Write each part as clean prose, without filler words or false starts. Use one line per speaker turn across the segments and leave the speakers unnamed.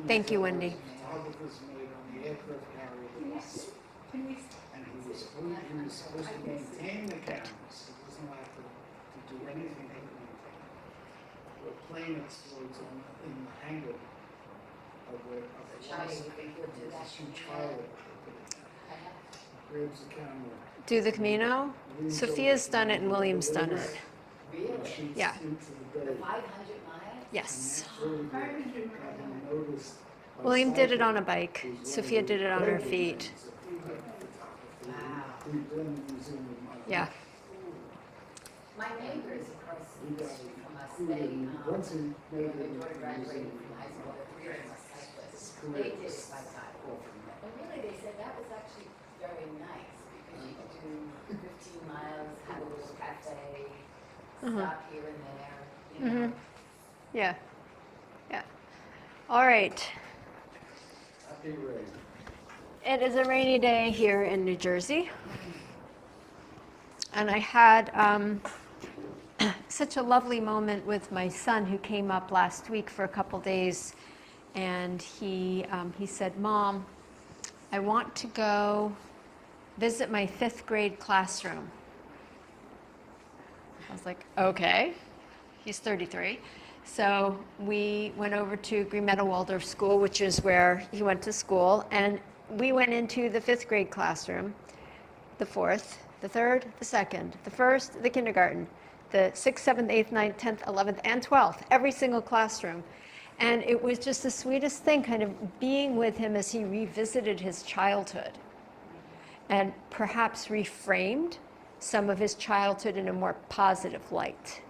Thank you, Wendy.
Photographers made on the aircraft carrier the Wasp. And he was supposed to maintain the cameras. He wasn't allowed to do anything but maintain. The plane explodes in the hangar of the Wasp. There's this huge fire. Grabs the camera.
Do the Camino? Sophia's done it and William's done it.
Really?
Yeah.
The 500 miles?
Yes.
William
William did it on a bike. Sophia did it on her feet.
Wow.
Yeah.
My neighbors across the street from us, their daughter graduated from high school, the three of them are cyclists. They did it by cycle. And really, they said that was actually very nice because you could do 15 miles, have a little cafe, stop here and there, you know.
Yeah. Yeah. All right.
Happy rain.
It is a rainy day here in New Jersey. And I had such a lovely moment with my son who came up last week for a couple days. And he said, Mom, I want to go visit my 5th grade classroom. I was like, okay. He's 33. So we went over to Green Meadow Waldorf School, which is where he went to school. And we went into the 5th grade classroom, the 4th, the 3rd, the 2nd, the 1st, the kindergarten, the 6th, 7th, 8th, 9th, 10th, 11th, and 12th, every single classroom. And it was just the sweetest thing, kind of being with him as he revisited his childhood and perhaps reframed some of his childhood in a more positive light.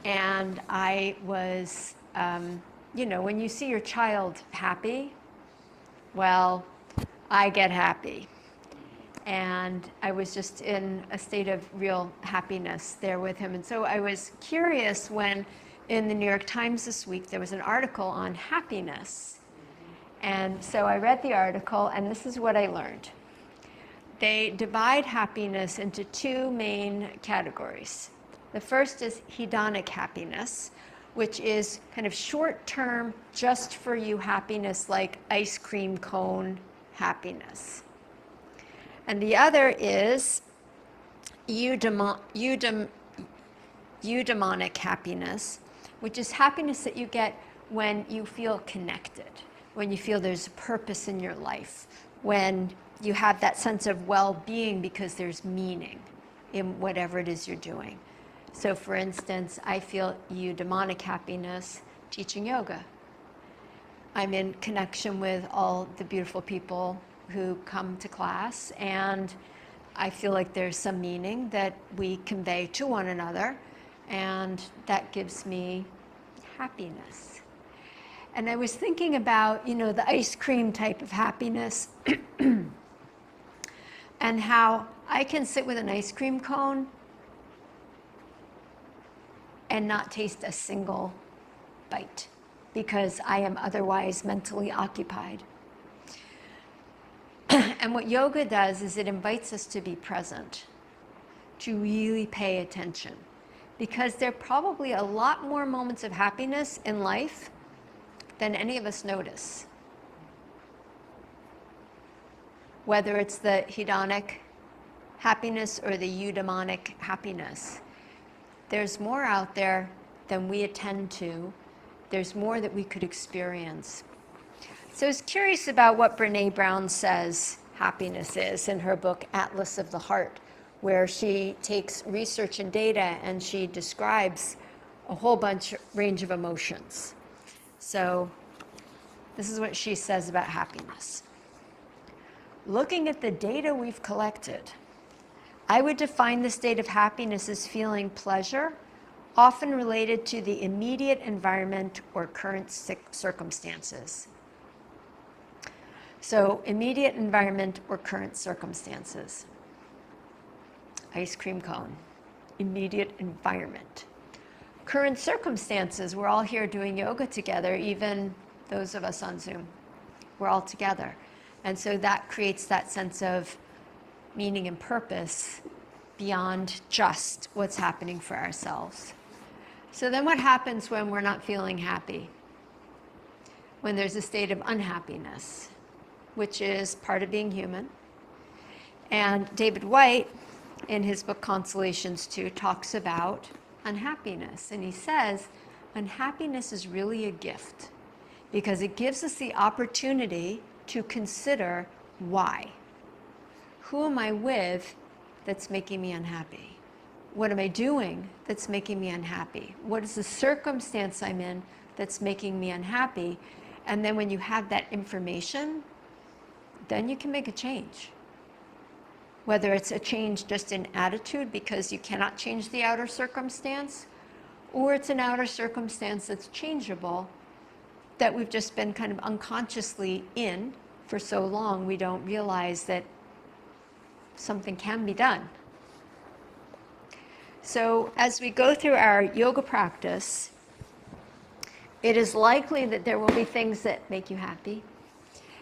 And I was, when you see your child happy, well, I get happy. And I was just in a state of real happiness there with him. And so I was curious when in the New York Times this week, there was an article on happiness. And so I read the article, and this is what I learned. They divide happiness into 2 main categories. The first is hedonic happiness, which is kind of short-term, just for you happiness, like ice cream cone happiness. And the other is eudaimonic happiness, which is happiness that you get when you feel connected, when you feel there's a purpose in your life, when you have that sense of well-being because there's meaning in whatever it is you're doing. So for instance, I feel eudaimonic happiness teaching yoga. I'm in connection with all the beautiful people who come to class, and I feel like there's some meaning that we convey to one another, and that gives me happiness. And I was thinking about, the ice cream type of happiness and how I can sit with an ice cream cone and not taste a single bite because I am otherwise mentally occupied. And what yoga does is it invites us to be present, to really pay attention, because there are probably a lot more moments of happiness in life than any of us notice. Whether it's the hedonic happiness or the eudaimonic happiness, there's more out there than we attend to. There's more that we could experience. So I was curious about what Brené Brown says happiness is in her book, Atlas of the Heart, where she takes research and data and she describes a whole range of emotions. So this is what she says about happiness. Looking at the data we've collected, I would define the state of happiness as feeling pleasure, often related to the immediate environment or current circumstances. So immediate environment or current circumstances. Ice cream cone, immediate environment. Current circumstances, we're all here doing yoga together, even those of us on Zoom. We're all together. And so that creates that sense of meaning and purpose beyond just what's happening for ourselves. So then what happens when we're not feeling happy? when there's a state of unhappiness, which is part of being human. And David White, in his book Consolations 2, talks about unhappiness. And he says, unhappiness is really a gift because it gives us the opportunity to consider why. Who am I with that's making me unhappy? What am I doing that's making me unhappy? What is the circumstance I'm in that's making me unhappy? And then when you have that information, then you can make a change. Whether it's a change just in attitude because you cannot change the outer circumstance, or it's an outer circumstance that's changeable that we've just been kind of unconsciously in for so long we don't realize that something can be done. So as we go through our yoga practice, it is likely that there will be things that make you happy.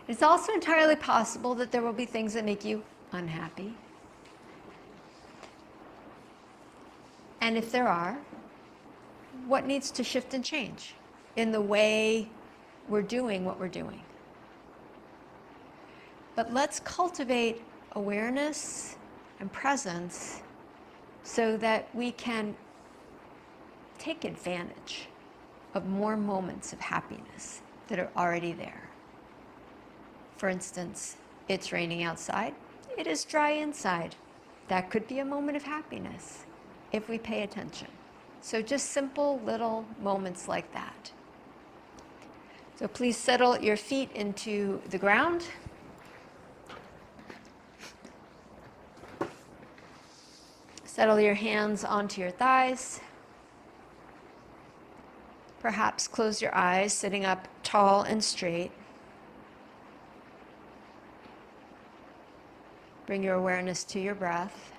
It's also entirely possible that there will be things that make you unhappy. And if there are, what needs to shift and change in the way we're doing what we're doing? But let's cultivate awareness and presence so that we can take advantage of more moments of happiness that are already there. For instance, it's raining outside, it is dry inside. That could be a moment of happiness if we pay attention. So just simple little moments like that. So please settle your feet into the ground. Settle your hands onto your thighs. Perhaps close your eyes, sitting up tall and straight. Bring your awareness to your breath.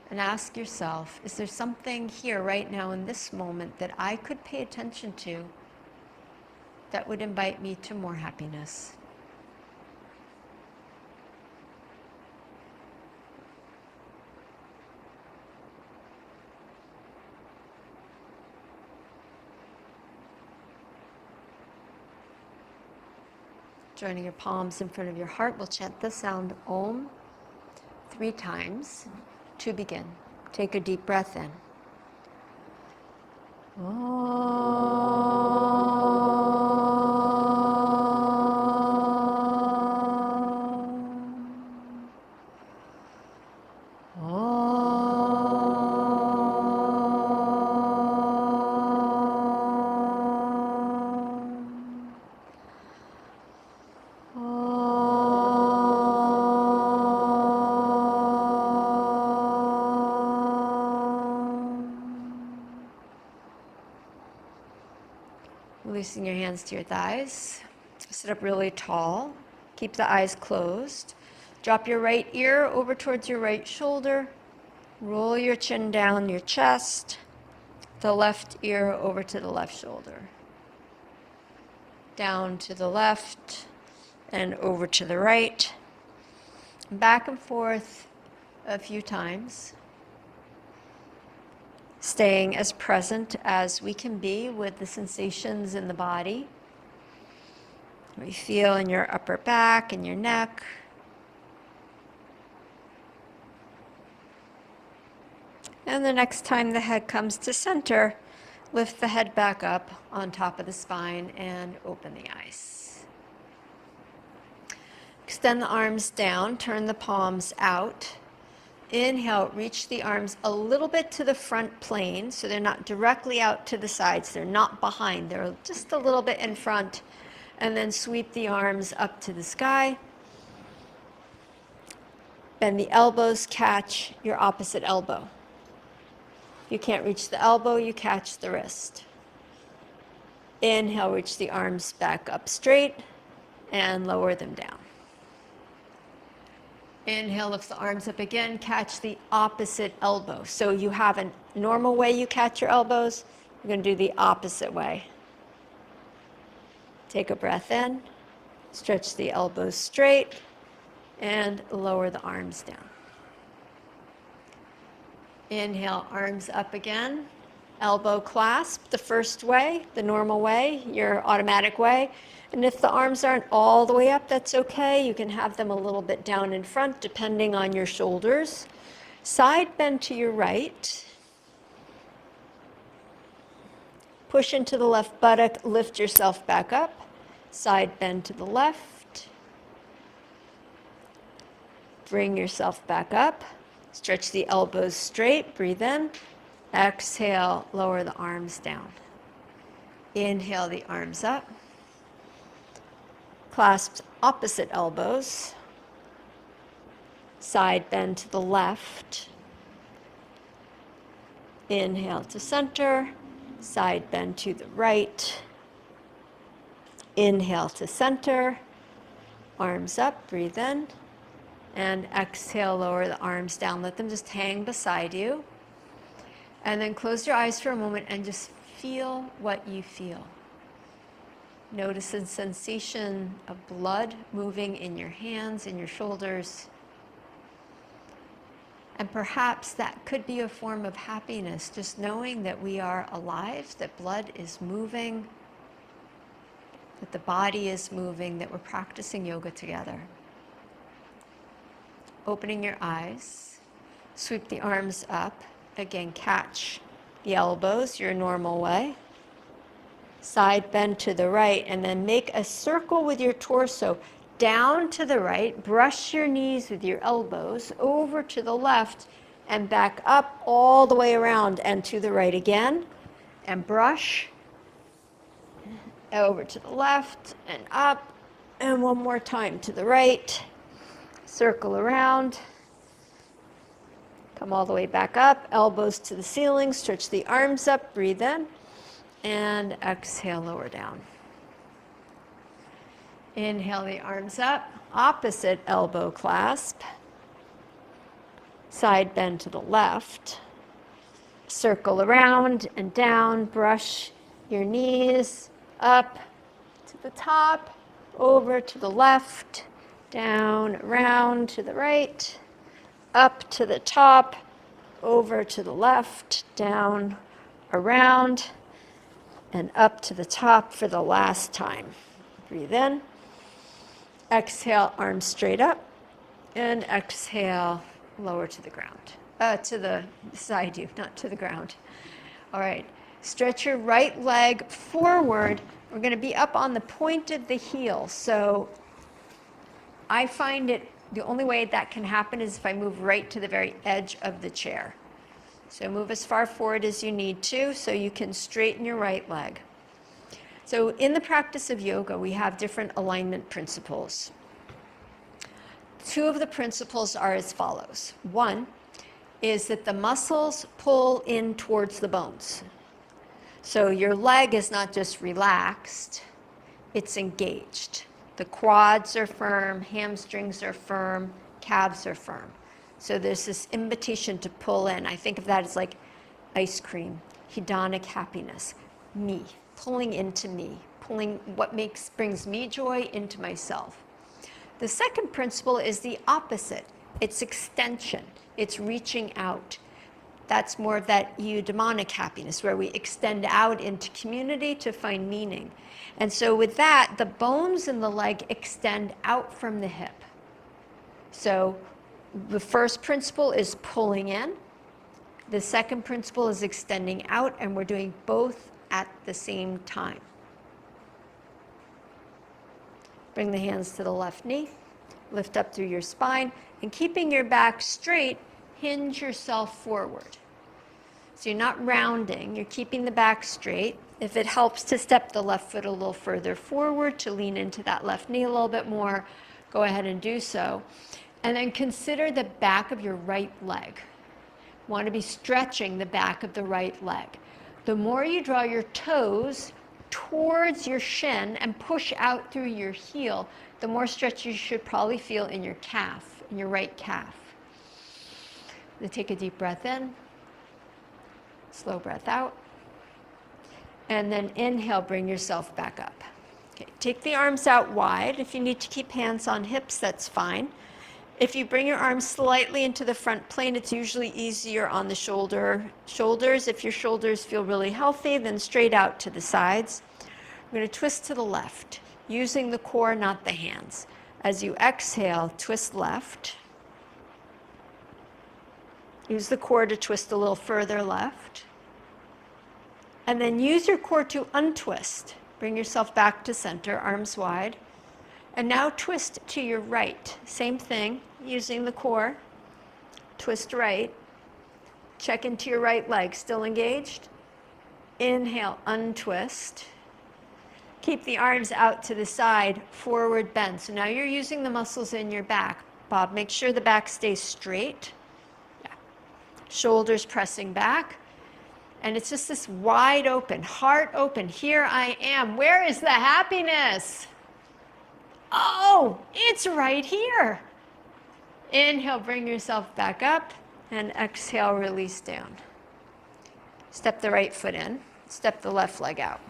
And ask yourself, is there something here right now in this moment that I could pay attention to that would invite me to more happiness? Joining your palms in front of your heart, we'll chant the sound Om 3 times to begin. Take a deep breath in. Releasing your hands to your thighs. Sit up really tall. Keep the eyes closed. Drop your right ear over towards your right shoulder. Roll your chin down your chest. The left ear over to the left shoulder. Down to the left and over to the right. Back and forth a few times. Staying as present as we can be with the sensations in the body. What you feel in your upper back and your neck. And the next time the head comes to center, lift the head back up on top of the spine and open the eyes. Extend the arms down, turn the palms out. Inhale, reach the arms a little bit to the front plane, so they're not directly out to the sides. They're not behind. They're just a little bit in front. And then sweep the arms up to the sky. Bend the elbows, catch your opposite elbow. If you can't reach the elbow, you catch the wrist. Inhale, reach the arms back up straight and lower them down. Inhale, lift the arms up again, catch the opposite elbow. So you have a normal way you catch your elbows. You're going to do the opposite way. Take a breath in, stretch the elbows straight, and lower the arms down. Inhale, arms up again, elbow clasp the first way, the normal way, your automatic way. And if the arms aren't all the way up, that's okay. You can have them a little bit down in front depending on your shoulders. Side bend to your right. Push into the left buttock, lift yourself back up. Side bend to the left. Bring yourself back up. Stretch the elbows straight, breathe in. Exhale, lower the arms down. Inhale the arms up. Clasp opposite elbows. Side bend to the left. Inhale to center. Side bend to the right. Inhale to center. Arms up, breathe in. And exhale, lower the arms down. Let them just hang beside you. And then close your eyes for a moment and just feel what you feel. Notice the sensation of blood moving in your hands, in your shoulders. And perhaps that could be a form of happiness, just knowing that we are alive, that blood is moving, that the body is moving, that we're practicing yoga together. Opening your eyes, sweep the arms up. Again, catch the elbows your normal way. Side bend to the right, and then make a circle with your torso down to the right. Brush your knees with your elbows over to the left and back up all the way around and to the right again. And brush over to the left and up. And one more time to the right. Circle around. Come all the way back up, elbows to the ceiling, stretch the arms up, breathe in, and exhale, lower down. Inhale the arms up, opposite elbow clasp. Side bend to the left. Circle around and down, brush your knees up to the top, over to the left, down, around to the right, up to the top, over to the left, down, around, and up to the top for the last time. Breathe in. Exhale, arms straight up, and exhale, lower to the ground. To the side you, not to the ground. All right, stretch your right leg forward. We're going to be up on the point of the heel. So I find it, the only way that can happen is if I move right to the very edge of the chair. So move as far forward as you need to so you can straighten your right leg. So in the practice of yoga, we have different alignment principles. Two of the principles are as follows. One is that the muscles pull in towards the bones. So your leg is not just relaxed, it's engaged. The quads are firm, hamstrings are firm, calves are firm. So there's this invitation to pull in. I think of that as like ice cream, hedonic happiness, me, pulling into me, pulling what brings me joy into myself. The second principle is the opposite. It's extension. It's reaching out. That's more of that eudaimonic happiness, where we extend out into community to find meaning. And so with that, the bones in the leg extend out from the hip. So the first principle is pulling in. The second principle is extending out, and we're doing both at the same time. Bring the hands to the left knee. Lift up through your spine, and keeping your back straight, hinge yourself forward. So you're not rounding, you're keeping the back straight. If it helps to step the left foot a little further forward, to lean into that left knee a little bit more, go ahead and do so. And then consider the back of your right leg. Want to be stretching the back of the right leg. The more you draw your toes towards your shin and push out through your heel, the more stretch you should probably feel in your calf, in your right calf. Then take a deep breath in, slow breath out, and then inhale, bring yourself back up. Okay, take the arms out wide. If you need to keep hands on hips, that's fine. If you bring your arms slightly into the front plane, it's usually easier on the shoulders. If your shoulders feel really healthy, then straight out to the sides. We're going to twist to the left, using the core, not the hands. As you exhale, twist left. Use the core to twist a little further left. And then use your core to untwist. Bring yourself back to center, arms wide. And now twist to your right. Same thing, using the core. Twist right. Check into your right leg, still engaged. Inhale, untwist. Keep the arms out to the side, forward bend. So now you're using the muscles in your back. Bob, make sure the back stays straight. Yeah. Shoulders pressing back. And it's just this wide open, heart open. Here I am. Where is the happiness? Oh, it's right here. Inhale, bring yourself back up, and exhale, release down. Step the right foot in, step the left leg out.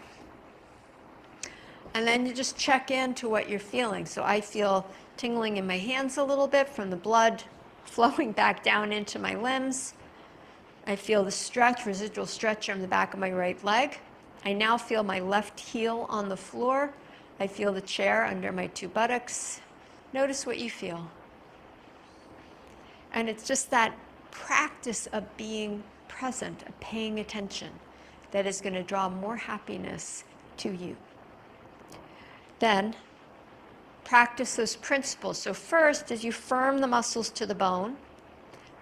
And then you just check into what you're feeling. So I feel tingling in my hands a little bit from the blood flowing back down into my limbs. I feel the stretch, residual stretch on the back of my right leg. I now feel my left heel on the floor. I feel the chair under my two buttocks. Notice what you feel. And it's just that practice of being present, of paying attention, that is going to draw more happiness to you. Then, practice those principles. So first, as you firm the muscles to the bone,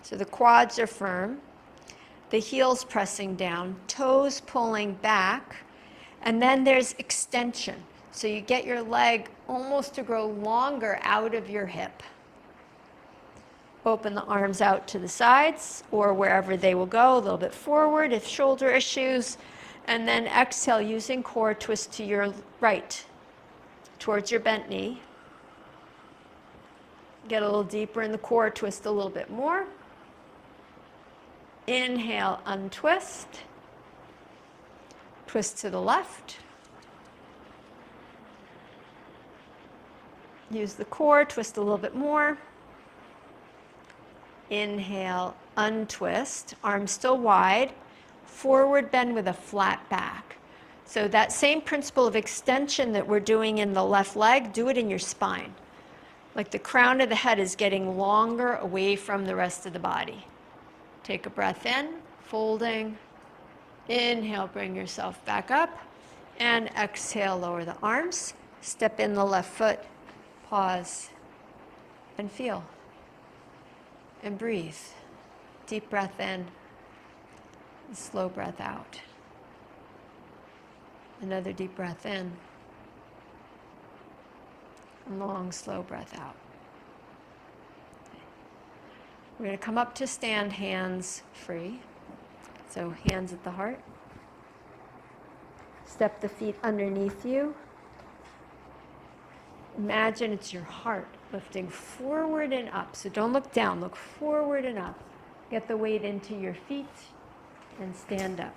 so the quads are firm, the heels pressing down, toes pulling back, and then there's extension. So you get your leg almost to grow longer out of your hip. Open the arms out to the sides or wherever they will go, a little bit forward if shoulder issues. And then exhale, using core, twist to your right, towards your bent knee. Get a little deeper in the core, twist a little bit more. Inhale, untwist. Twist to the left. Use the core, twist a little bit more. Inhale, untwist, arms still wide. Forward bend with a flat back. So that same principle of extension that we're doing in the left leg, do it in your spine. Like the crown of the head is getting longer away from the rest of the body. Take a breath in, folding. Inhale, bring yourself back up. And exhale, lower the arms. Step in the left foot. Pause and feel and breathe. Deep breath in and slow breath out. Another deep breath in and long, slow breath out. We're going to come up to stand, hands free. So hands at the heart. Step the feet underneath you. Imagine it's your heart lifting forward and up. So don't look down, look forward and up. Get the weight into your feet and stand up.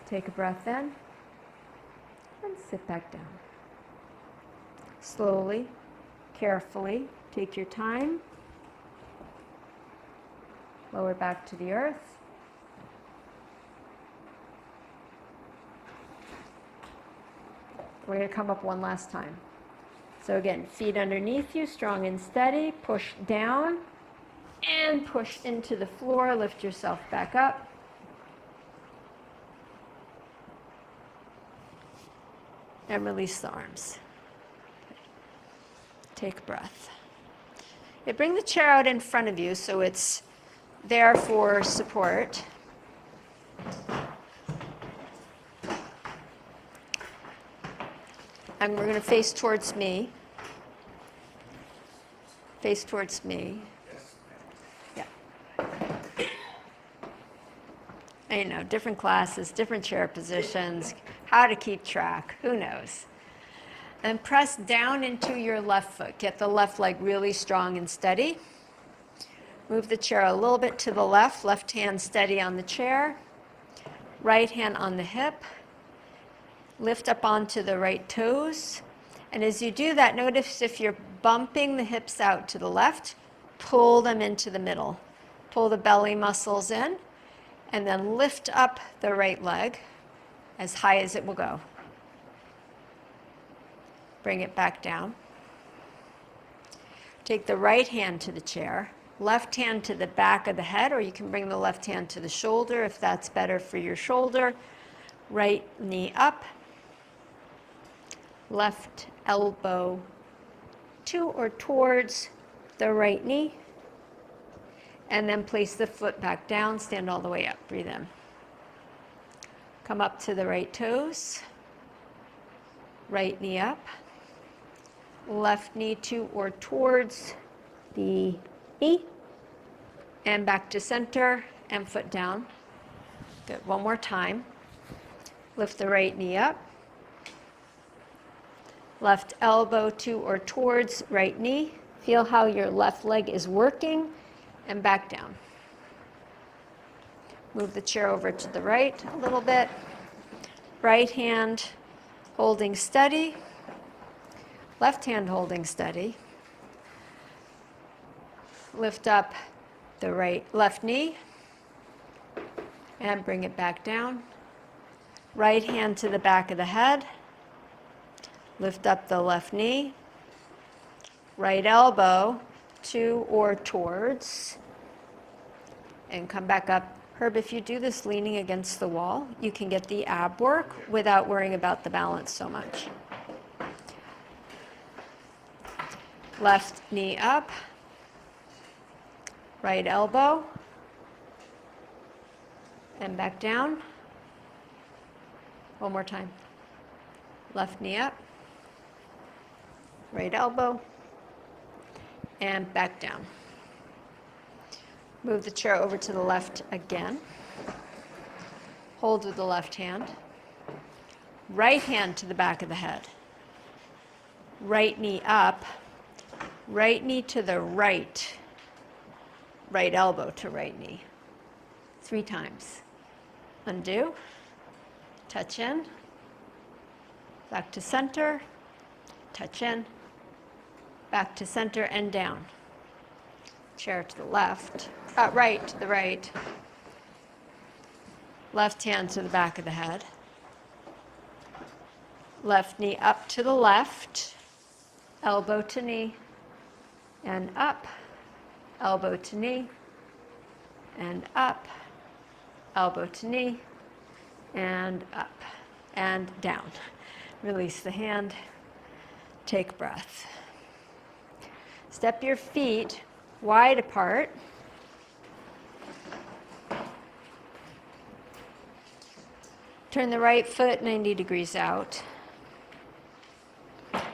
Take a breath in and sit back down. Slowly, carefully, take your time. Lower back to the earth. We're going to come up one last time. So again, feet underneath you, strong and steady. Push down and push into the floor. Lift yourself back up. And release the arms. Take a breath. Okay, bring the chair out in front of you so it's there for support. And we're going to face towards me. Face towards me. Yeah. I know, different classes, different chair positions, how to keep track, who knows. And press down into your left foot. Get the left leg really strong and steady. Move the chair a little bit to the left hand steady on the chair. Right hand on the hip. Lift up onto the right toes. And as you do that, notice if you're bumping the hips out to the left, pull them into the middle. Pull the belly muscles in, and then lift up the right leg as high as it will go. Bring it back down. Take the right hand to the chair, left hand to the back of the head, or you can bring the left hand to the shoulder if that's better for your shoulder. Right knee up, left elbow to or towards the right knee, and then place the foot back down, stand all the way up, breathe in. Come up to the right toes, right knee up, left knee to or towards the knee, and back to center, and foot down. Good, one more time. Lift the right knee up, left elbow to or towards right knee. Feel how your left leg is working, and back down. Move the chair over to the right a little bit. Right hand holding steady, left hand holding steady. Lift up the left knee and bring it back down. Right hand to the back of the head. Lift up the left knee. Right elbow to or towards, and come back up. Herb, if you do this leaning against the wall, you can get the ab work without worrying about the balance so much. Left knee up, right elbow, and back down. One more time. Left knee up, right elbow, and back down. Move the chair over to the left again. Hold with the left hand. Right hand to the back of the head. Right knee up. Right knee to the right. Right elbow to right knee. 3 times. Undo. Touch in. Back to center. Touch in. Back to center and down. Chair to the left. Right to the right. Left hand to the back of the head. Left knee up to the left. Elbow to knee. And up. Elbow to knee. And up. Elbow to knee. And up. And down. Release the hand. Take breath. Step your feet wide apart. Turn the right foot 90 degrees out.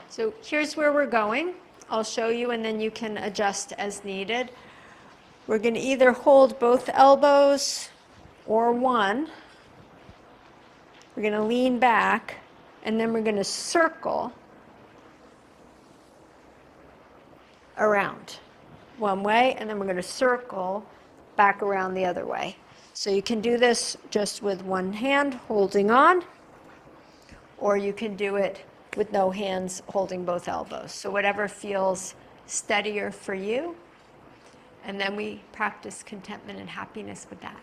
So here's where we're going. I'll show you and then you can adjust as needed. We're going to either hold both elbows or one. We're going to lean back and then we're going to circle around one way, and then we're going to circle back around the other way. So you can do this just with one hand holding on, or you can do it with no hands holding both elbows. So whatever feels steadier for you. And then we practice contentment and happiness with that.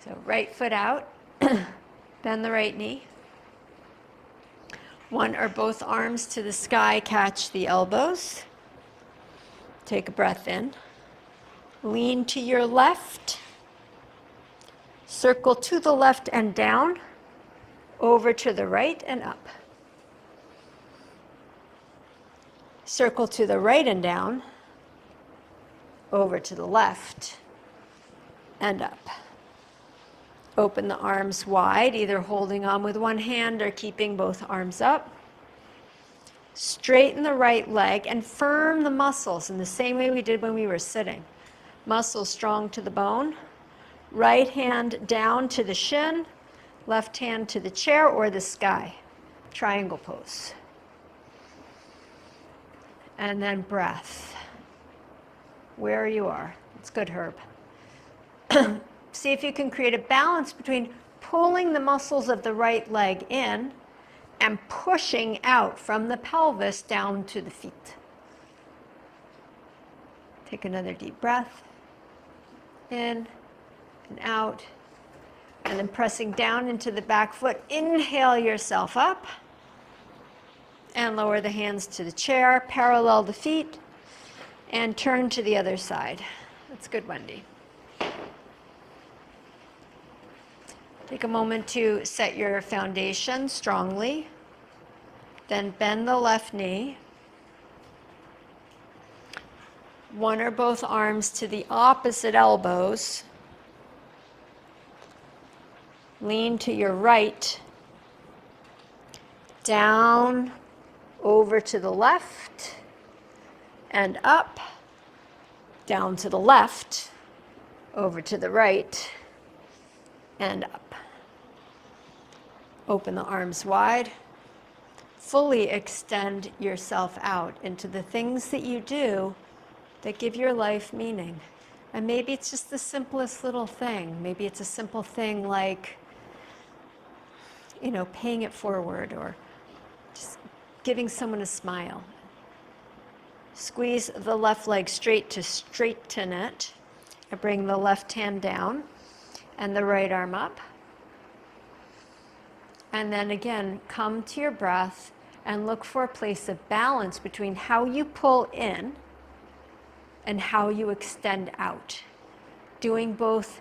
So right foot out, bend the right knee. One or both arms to the sky, catch the elbows. Take a breath in. Lean to your left. Circle to the left and down. Over to the right and up. Circle to the right and down. Over to the left and up. Open the arms wide, either holding on with one hand or keeping both arms up. Straighten the right leg and firm the muscles in the same way we did when we were sitting. Muscles strong to the bone. Right hand down to the shin. Left hand to the chair or the sky. Triangle pose. And then breath. Where you are. It's good, Herb. See if you can create a balance between pulling the muscles of the right leg in and pushing out from the pelvis down to the feet. Take another deep breath. In and out. And then pressing down into the back foot. Inhale yourself up. And lower the hands to the chair. Parallel the feet. And turn to the other side. That's good, Wendy. Take a moment to set your foundation strongly. Then bend the left knee. One or both arms to the opposite elbows. Lean to your right. Down, over to the left, and up. Down to the left, over to the right, and up. Open the arms wide. Fully extend yourself out into the things that you do that give your life meaning. And maybe it's just the simplest little thing. Maybe it's a simple thing like, paying it forward or just giving someone a smile. Squeeze the left leg straight to straighten it. And bring the left hand down and the right arm up. And then again, come to your breath and look for a place of balance between how you pull in and how you extend out. Doing both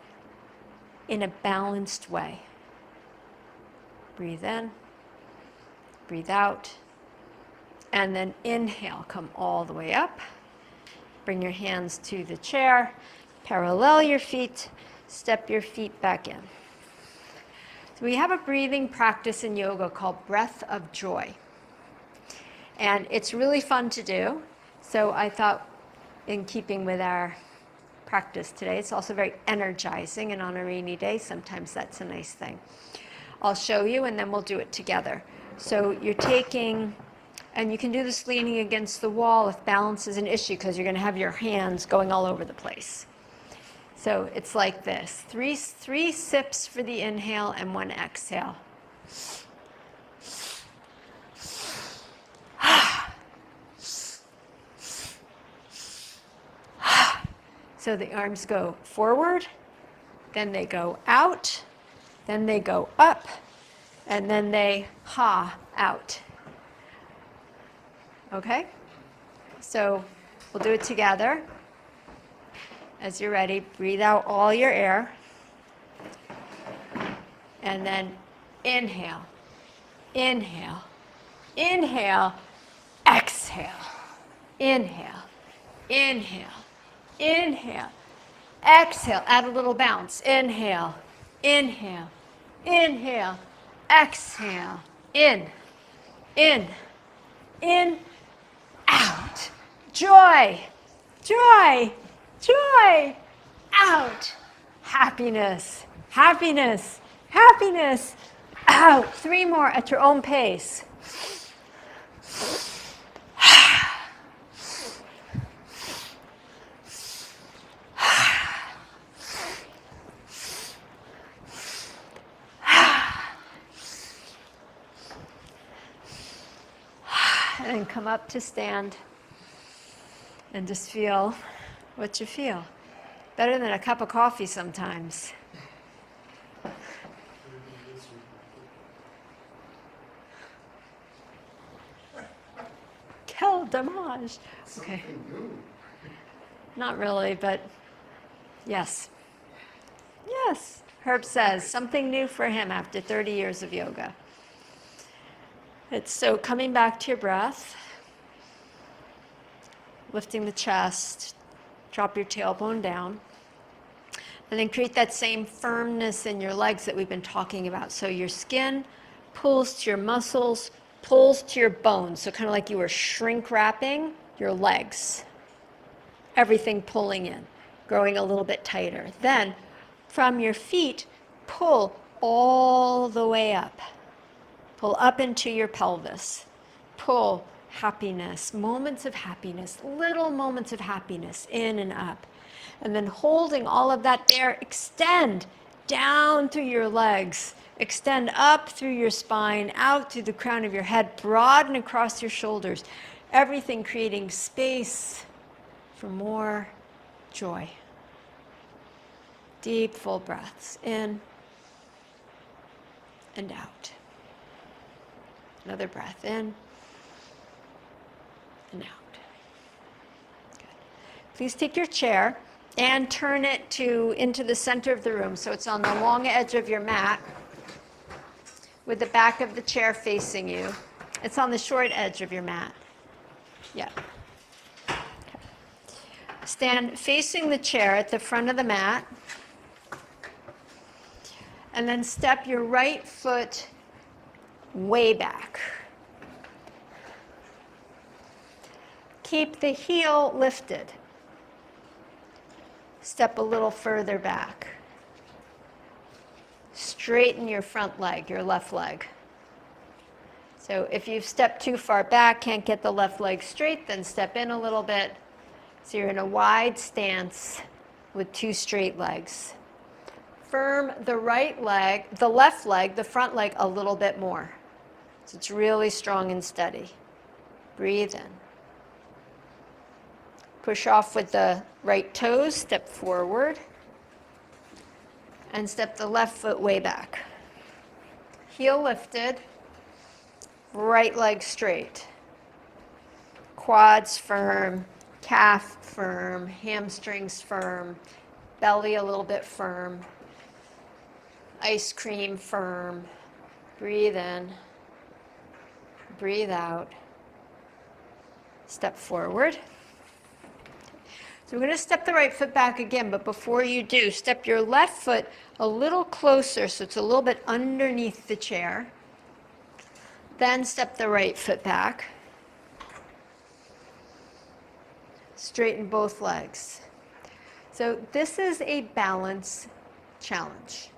in a balanced way. Breathe in, breathe out, and then inhale, come all the way up. Bring your hands to the chair, parallel your feet, step your feet back in. So we have a breathing practice in yoga called breath of joy. And it's really fun to do. So I thought, in keeping with our practice today, it's also very energizing, and on a rainy day, sometimes that's a nice thing. I'll show you and then we'll do it together. So you're taking, and you can do this leaning against the wall if balance is an issue because you're going to have your hands going all over the place. So it's like this, three sips for the inhale and one exhale. So the arms go forward, then they go out, then they go up, and then they out. Okay? So we'll do it together. As you're ready, breathe out all your air. And then inhale, inhale, inhale, exhale, inhale, inhale, inhale, exhale, add a little bounce, inhale, inhale, inhale, exhale, in, out, joy, joy, joy, out, happiness, happiness, happiness, out. 3 more at your own pace. And come up to stand and just feel what you feel. Better than a cup of coffee sometimes. Quel dommage. Okay. Not really, but yes. Yes. Herb says something new for him after 30 years of yoga. It's so coming back to your breath, lifting the chest, drop your tailbone down, and then create that same firmness in your legs that we've been talking about. So your skin pulls to your muscles, pulls to your bones. So kind of like you were shrink wrapping your legs. Everything pulling in, growing a little bit tighter. Then from your feet, pull all the way up. Pull up into your pelvis. Pull happiness, moments of happiness, little moments of happiness in and up. And then holding all of that there, extend down through your legs. Extend up through your spine, out through the crown of your head, broaden across your shoulders. Everything creating space for more joy. Deep, full breaths in and out. Another breath in and out. Good. Please take your chair and turn it into the center of the room so it's on the long edge of your mat with the back of the chair facing you. It's on the short edge of your mat. Yeah. Okay. Stand facing the chair at the front of the mat. And then step your right foot way back. Keep the heel lifted. Step a little further back. Straighten your front leg, your left leg. So if you've stepped too far back, can't get the left leg straight, then step in a little bit. So you're in a wide stance with two straight legs. Firm the right leg, the left leg, the front leg a little bit more. So it's really strong and steady. Breathe in. Push off with the right toes, step forward. And step the left foot way back. Heel lifted, right leg straight. Quads firm, calf firm, hamstrings firm, belly a little bit firm. Ice cream firm. Breathe in. Breathe out. Step forward. So we're going to step the right foot back again, but before you do, step your left foot a little closer so it's a little bit underneath the chair. Then step the right foot back. Straighten both legs. So this is a balance challenge.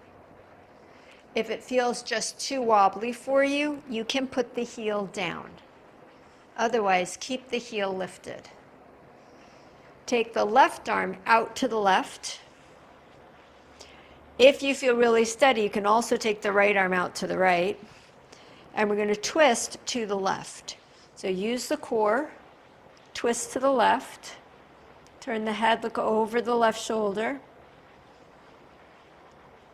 If it feels just too wobbly for you, you can put the heel down. Otherwise, keep the heel lifted. Take the left arm out to the left. If you feel really steady, you can also take the right arm out to the right. And we're going to twist to the left. So use the core, twist to the left, turn the head, look over the left shoulder.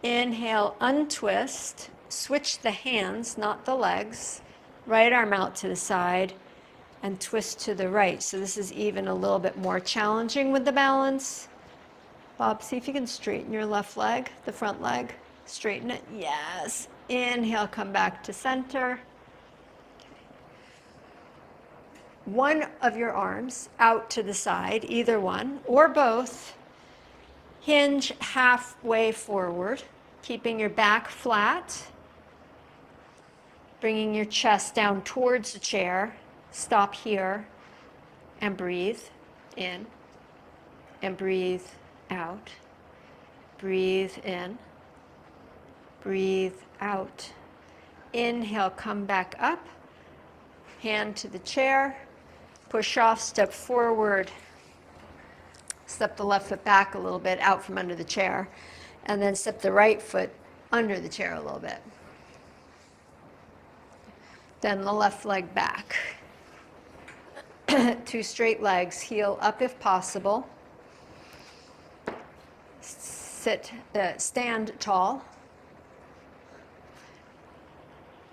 Inhale, untwist, switch the hands, not the legs. Right arm out to the side and twist to the right. So this is even a little bit more challenging with the balance. Bob, see if you can straighten your left leg, the front leg. Straighten it. Yes. Inhale, come back to center. One of your arms out to the side, either one or both. Hinge halfway forward, keeping your back flat. Bringing your chest down towards the chair. Stop here and breathe in and breathe out. Breathe in, breathe out. Inhale, come back up. Hand to the chair. Push off, step forward. Step the left foot back a little bit out from under the chair. And then step the right foot under the chair a little bit. Then the left leg back. Two straight legs, heel up if possible. Stand tall.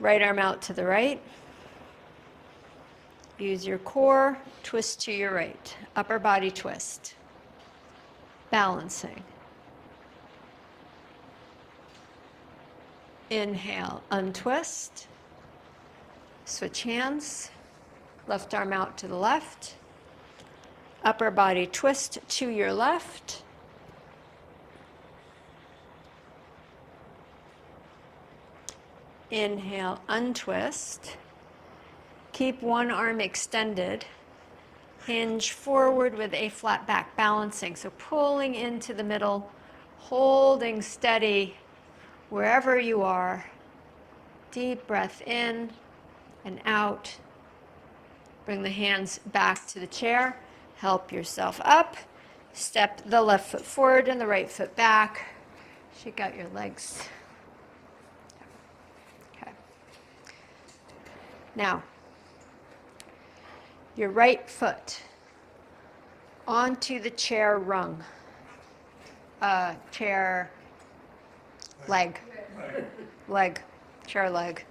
Right arm out to the right. Use your core, twist to your right. Upper body twist. Balancing. Inhale, untwist. Switch hands. Left arm out to the left. Upper body twist to your left. Inhale, untwist. Keep one arm extended. Hinge forward with a flat back, balancing. So pulling into the middle, holding steady wherever you are. Deep breath in and out. Bring the hands back to the chair. Help yourself up. Step the left foot forward and the right foot back. Shake out your legs. Okay. Now, your right foot onto the chair rung. Chair leg. Leg. Chair leg.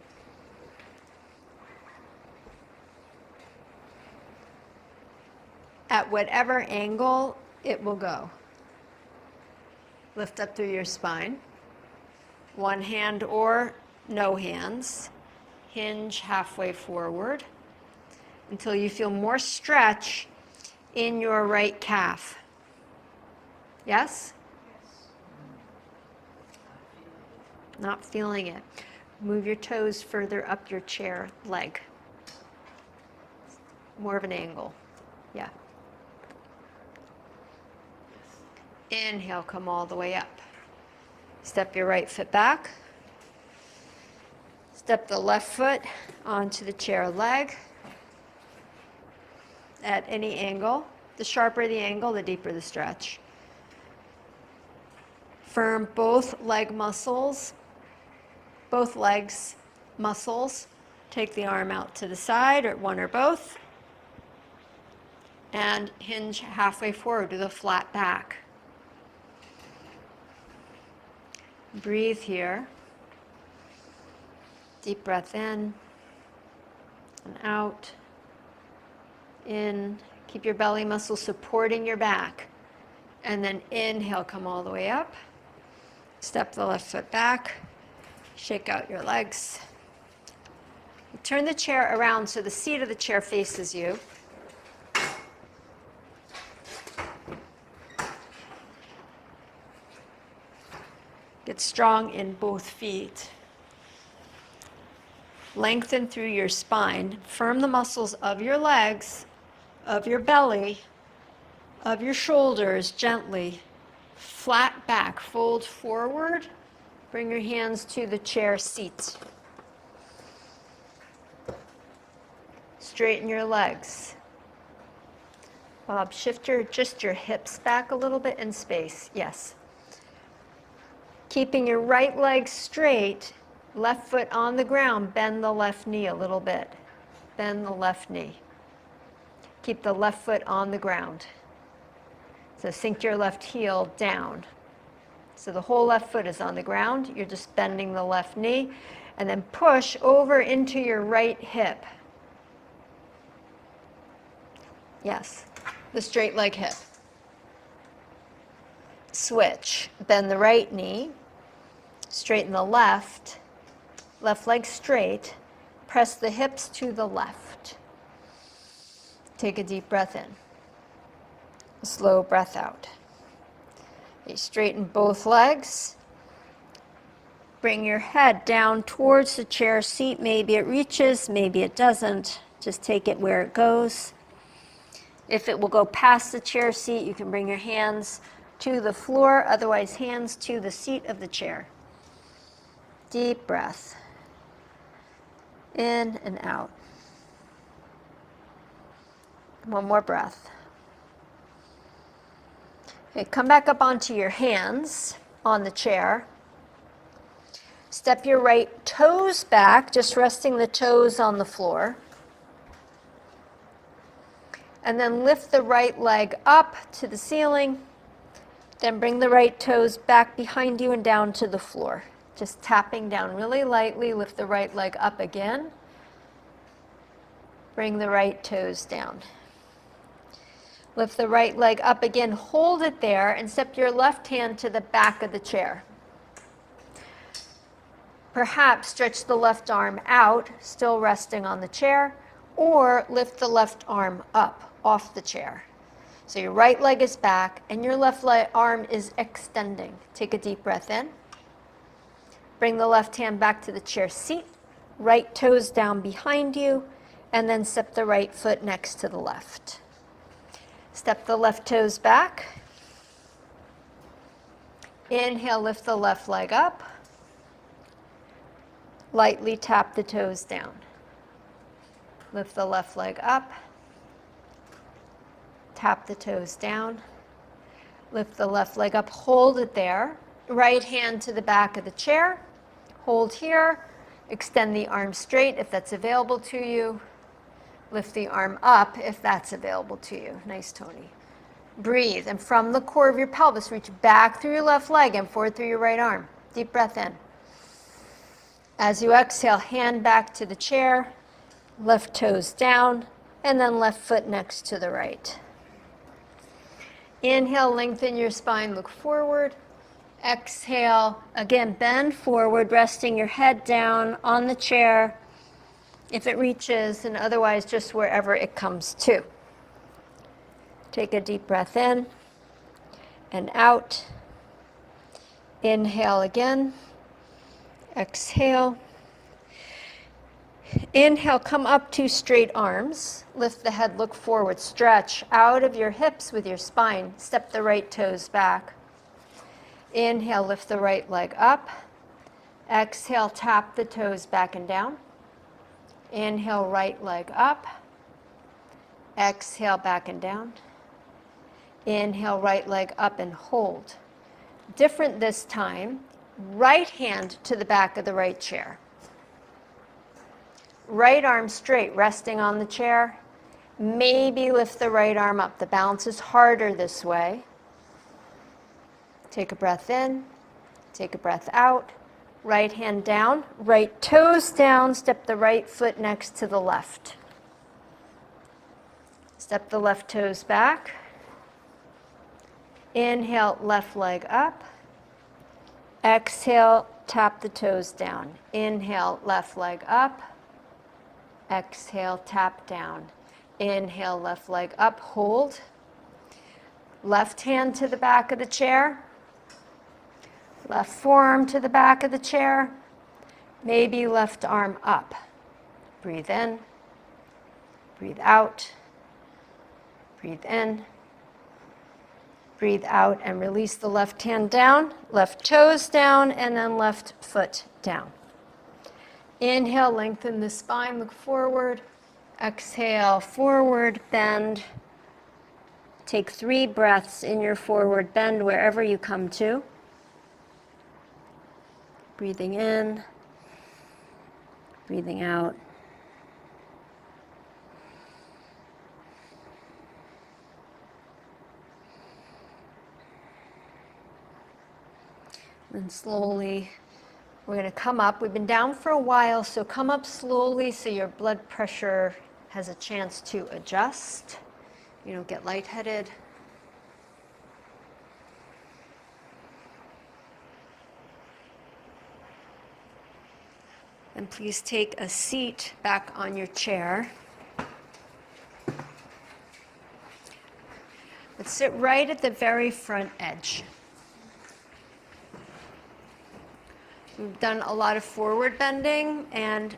At whatever angle it will go. Lift up through your spine. One hand or no hands. Hinge halfway forward until you feel more stretch in your right calf. Yes? Not feeling it. Move your toes further up your chair leg. More of an angle. Yeah. Inhale, come all the way up. Step your right foot back. Step the left foot onto the chair leg at any angle. The sharper the angle, the deeper the stretch. Firm both leg muscles, both legs muscles. Take the arm out to the side, or one or both. And hinge halfway forward with a flat back. Breathe here. Deep breath in and out. In. Keep your belly muscle supporting your back. And then inhale, come all the way up. Step the left foot back. Shake out your legs. Turn the chair around so the seat of the chair faces you. Get strong in both feet. Lengthen through your spine. Firm the muscles of your legs, of your belly, of your shoulders gently. Flat back, fold forward. Bring your hands to the chair seat. Straighten your legs. Bob, shift just your hips back a little bit in space. Yes. Keeping your right leg straight, left foot on the ground, bend the left knee a little bit. Bend the left knee. Keep the left foot on the ground. So sink your left heel down. So the whole left foot is on the ground. You're just bending the left knee. And then push over into your right hip. Yes, the straight leg hip. Switch. Bend the right knee. Straighten the left. Left leg straight. Press the hips to the left. Take a deep breath in. A slow breath out. Okay, straighten both legs. Bring your head down towards the chair seat. Maybe it reaches, maybe it doesn't. Just take it where it goes. If it will go past the chair seat, you can bring your hands to the floor, otherwise hands to the seat of the chair. Deep breath. In and out. One more breath. Okay, come back up onto your hands on the chair. Step your right toes back, just resting the toes on the floor. And then lift the right leg up to the ceiling. Then bring the right toes back behind you and down to the floor. Just tapping down really lightly. Lift the right leg up again. Bring the right toes down. Lift the right leg up again. Hold it there and step your left hand to the back of the chair. Perhaps stretch the left arm out, still resting on the chair, or lift the left arm up off the chair. So your right leg is back and your left arm is extending. Take a deep breath in. Bring the left hand back to the chair seat, right toes down behind you, and then step the right foot next to the left. Step the left toes back. Inhale, lift the left leg up. Lightly tap the toes down. Lift the left leg up. Tap the toes down. Lift the left leg up. Hold it there. Right hand to the back of the chair. Hold here. Extend the arm straight if that's available to you. Lift the arm up if that's available to you. Nice, Tony. Breathe. And from the core of your pelvis, reach back through your left leg and forward through your right arm. Deep breath in. As you exhale, hand back to the chair. Left toes down. And then left foot next to the right. Inhale, lengthen your spine, look forward. Exhale, again, bend forward, resting your head down on the chair if it reaches, and otherwise just wherever it comes to. Take a deep breath in and out. Inhale again. Exhale. Inhale, come up to straight arms. Lift the head, look forward. Stretch out of your hips with your spine. Step the right toes back. Inhale, lift the right leg up. Exhale, tap the toes back and down. Inhale, right leg up. Exhale, back and down. Inhale, right leg up and hold. Different this time. Right hand to the back of the right chair. Right arm straight, resting on the chair. Maybe lift the right arm up. The balance is harder this way. Take a breath in. Take a breath out. Right hand down. Right toes down. Step the right foot next to the left. Step the left toes back. Inhale, left leg up. Exhale, tap the toes down. Inhale, left leg up. Exhale, tap down. Inhale, left leg up, hold. Left hand to the back of the chair. Left forearm to the back of the chair. Maybe left arm up. Breathe in. Breathe out. Breathe in. Breathe out and release the left hand down, left toes down, and then left foot down. Inhale, lengthen the spine, look forward. Exhale, forward bend. Take 3 breaths in your forward bend wherever you come to. Breathing in, breathing out. And slowly, we're going to come up. We've been down for a while, so come up slowly so your blood pressure has a chance to adjust. You don't get lightheaded. And please take a seat back on your chair. But sit right at the very front edge. We've done a lot of forward bending and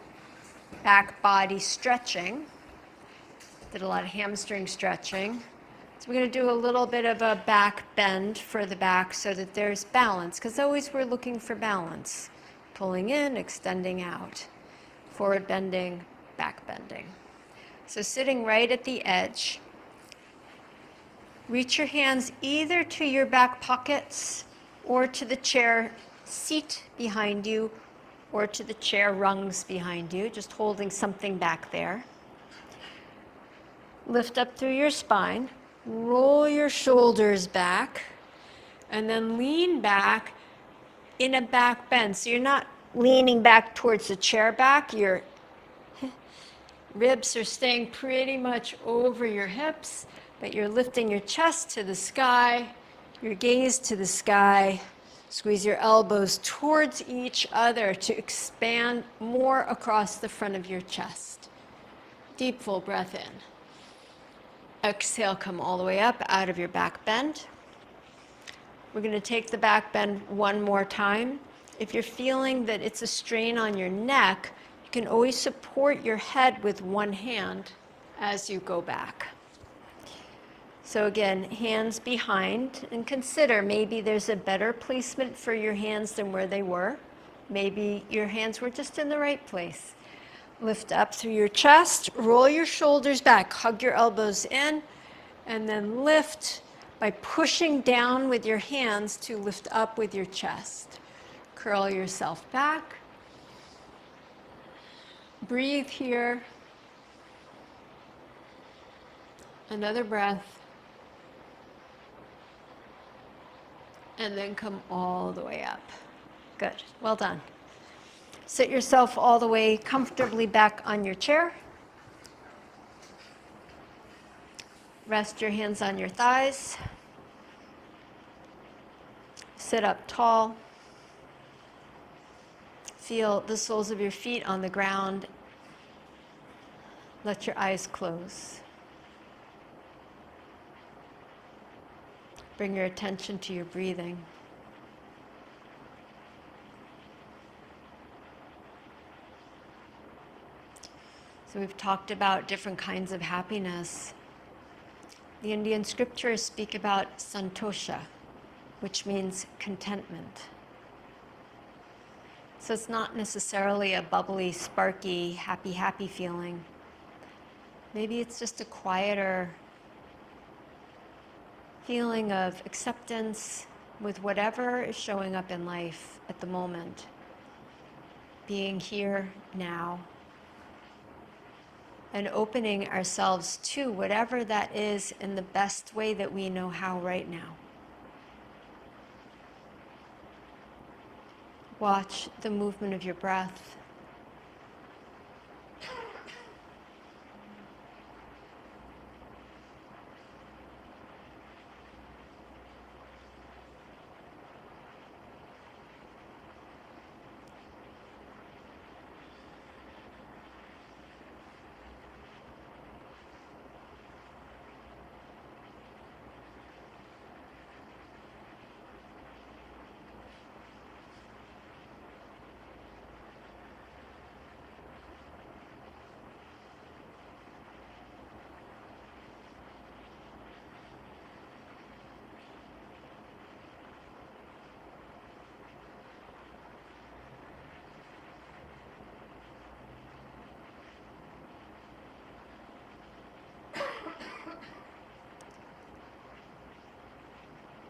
back body stretching. Did a lot of hamstring stretching. So we're going to do a little bit of a back bend for the back so that there's balance, because always we're looking for balance. Pulling in, extending out. Forward bending, back bending. So sitting right at the edge. Reach your hands either to your back pockets or to the chair seat behind you or to the chair rungs behind you, just holding something back there. Lift up through your spine, roll your shoulders back, and then lean back in a back bend. So you're not leaning back towards the chair back, your ribs are staying pretty much over your hips, but you're lifting your chest to the sky, your gaze to the sky. Squeeze your elbows towards each other to expand more across the front of your chest. Deep, full breath in. Exhale, come all the way up out of your back bend. We're going to take the back bend one more time. If you're feeling that it's a strain on your neck, you can always support your head with one hand as you go back. So again, hands behind, and consider maybe there's a better placement for your hands than where they were. Maybe your hands were just in the right place. Lift up through your chest, roll your shoulders back, hug your elbows in, and then lift by by pushing down with your hands to lift up with your chest. Curl yourself back. Breathe here. Another breath. And then come all the way up. Good. Well done. Sit yourself all the way comfortably back on your chair. Rest your hands on your thighs. Sit up tall. Feel the soles of your feet on the ground. Let your eyes close. Bring your attention to your breathing. So we've talked about different kinds of happiness. The Indian scriptures speak about santosha, which means contentment. So it's not necessarily a bubbly, sparky, happy feeling. Maybe it's just a quieter feeling of acceptance with whatever is showing up in life at the moment. Being here now. And opening ourselves to whatever that is in the best way that we know how right now. Watch the movement of your breath.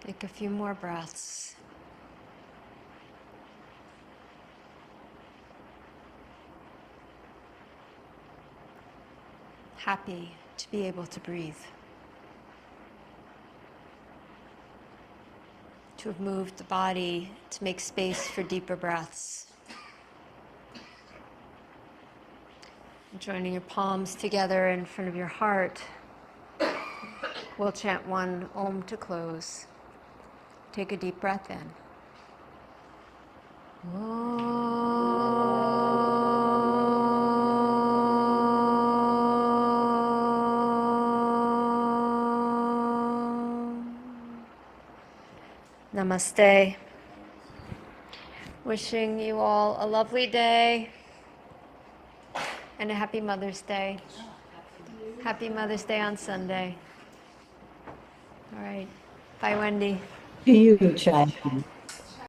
Take a few more breaths. Happy to be able to breathe. To have moved the body to make space for deeper breaths. Joining your palms together in front of your heart, we'll chant one Om to close. Take a deep breath in. Namaste. Wishing you all a lovely day and a happy Mother's Day. Happy Mother's Day on Sunday. All right. Bye, Wendy.
To you, Chaya.